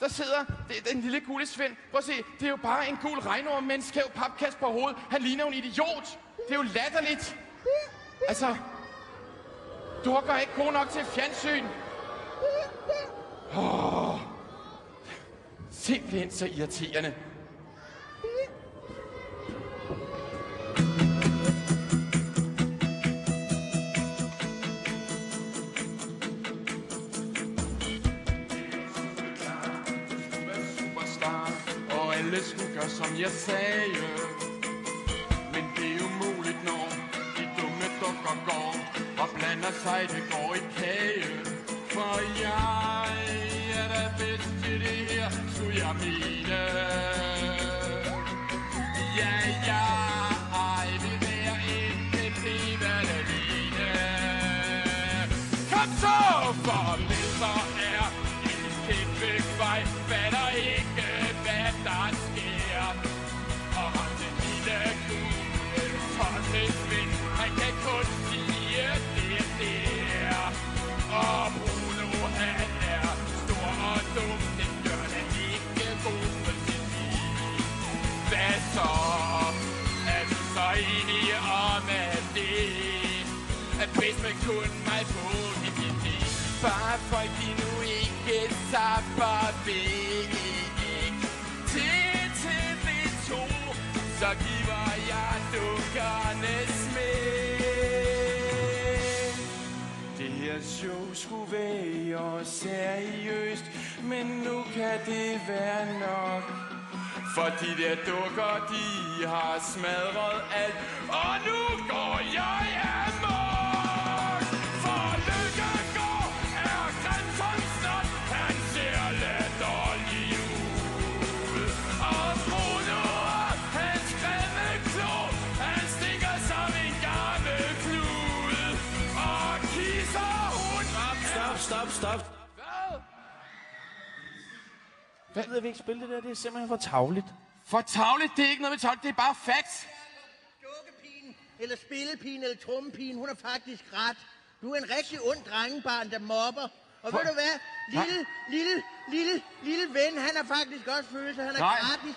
der sidder den lille gule Svend. Prøv at se, det er jo bare en gul regnorm med en skæv papkasse på hovedet. Han ligner en idiot. Det er jo latterligt. Altså, dukker ikke gode nok til fjernsyn. Simpelthen så irriterende. Alle skulle gøre, som jeg sagde. Men det er umuligt, når de dumme dukker går og blander sig, det går i kage. For jeg er da bedst til det her, skulle jeg mene. Ja, jeg vil være ikke blive alene. Kom så, for Venstre er en kæmpe vej, fatter ikke, hvad der sker. Og ham den lille gule Svend, han kan kun sige det der. Og Bruno, han er stor og dum, det gør han ikke god for sit liv. Hvad så? Er vi så enige om, at det at hvis man kun mig på en idé, bare folk de nu ikke tapper væk til TV2, så giver jeg dukkerne smæk. Det her show skulle være seriøst, men nu kan det være nok. For de der dukker, de har smadret alt, og nu går jeg amok. For Lykkegård er grænsen snart, han ser latterlig ud. Og Bruno, hans grimme klo, han stikker som en gammel klud. Og kisser hun... Stop. Hvad? Jeg ved ikke spille det der, det er simpelthen for tarveligt. For tarveligt? Det er ikke noget med tarveligt, det er bare facts. Dukkepigen, eller spillepigen, eller trommepigen, hun er faktisk ret. Du er en rigtig ond drengebarn, der mobber. Og ved du hvad? Lille ven, han har faktisk også følelser. Han er gratis.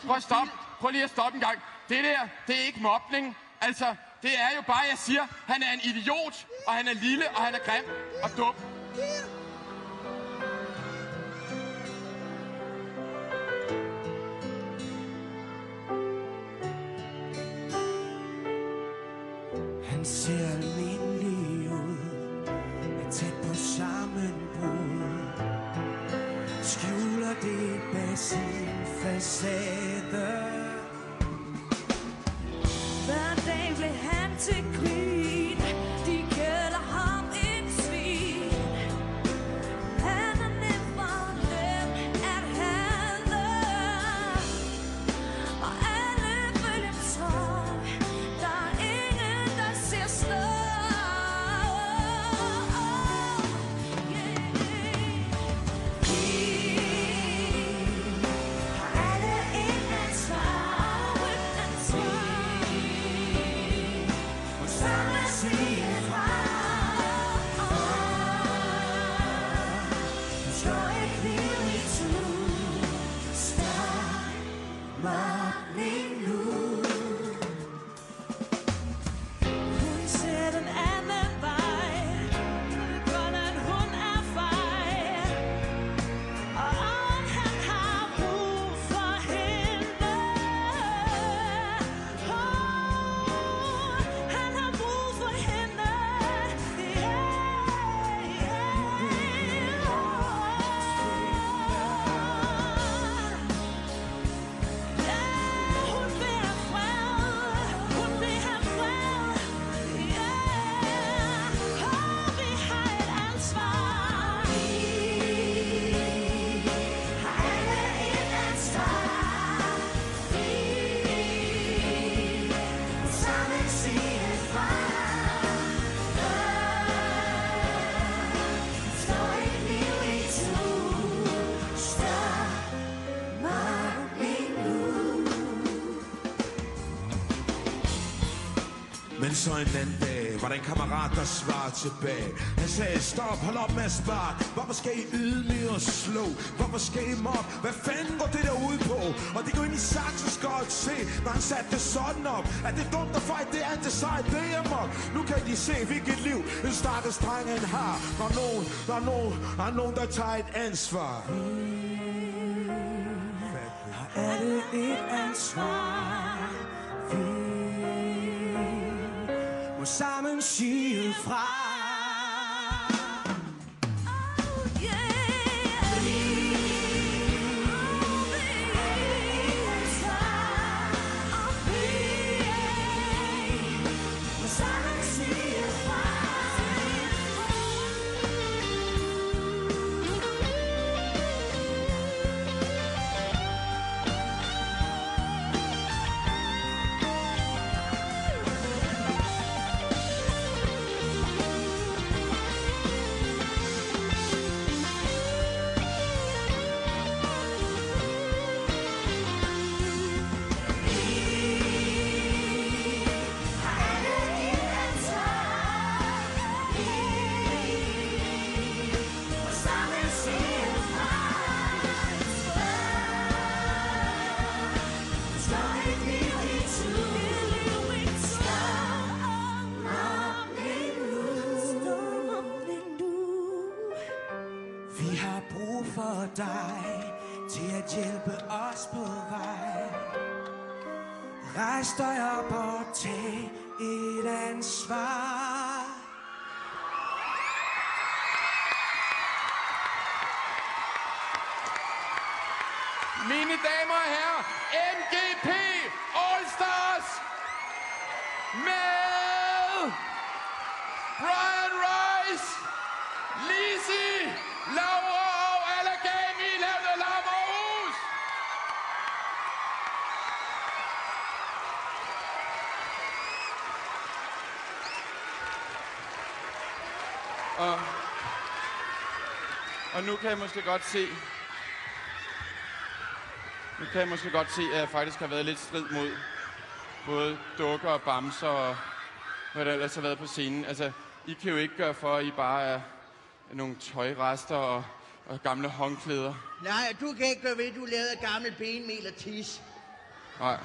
Prøv lige at stoppe en gang. Det der, det er ikke mobning. Altså, det er jo bare, jeg siger, han er en idiot, og han er lille, og han er grim og dum. Han ser almindelig ud, er tæt på sammenbrud, skjuler det bag sin facade. Hver dag blev han til grin, de kalder ham en svin. Han er nem for dem at hade, og alle følger ham trop. Der er ingen, der ser stå. Har alle et ansvar, og så må sige fra. Du slår et liv i tu. Stop mig nu. Hun ser den anden vej, kun at hun er fej. Og om han har brug for hende, han har brug for hende. Hun vil have fred, hun vil have fred. Og vi har et ansvar. Vi har alle et ansvar. Vi må sammen sige fra. Slår et liv i tu. Stop mig nu. Men så en anden dag var der en kammerat, der svarede tilbage. Han sagde, stop, hold op med at spare. Hvorfor skal I ydmyge og slå? Hvorfor skal I mob? Hvad fanden går det der ud på? Og det går ind i Saxos godt se, når han satte det sådan op. At det er dumt at fight, det er ikke sejt, det er mig. Nu kan de se, hvilket liv en stakkels dreng han har. Når nogen, der tager et ansvar. Alle et ansvar. Vi må sammen sige fra. Vi har brug for dig til at hjælpe os på vej. Rejs dig op og tag et ansvar. Mine damer og herrer, MGP All Stars med Brian Rice, Lizzy, Laura og Allergami lavede Lammerhus. Og nu kan jeg måske godt se, at jeg faktisk har været lidt strid mod både dukker og bamser og hvad der ellers har været på scenen. Altså, I kan jo ikke gøre for, at I bare er nogle tøjrester og gamle håndklæder. Nej, du kan ikke gøre ved, du lavede gammel benmel og tis. Nej.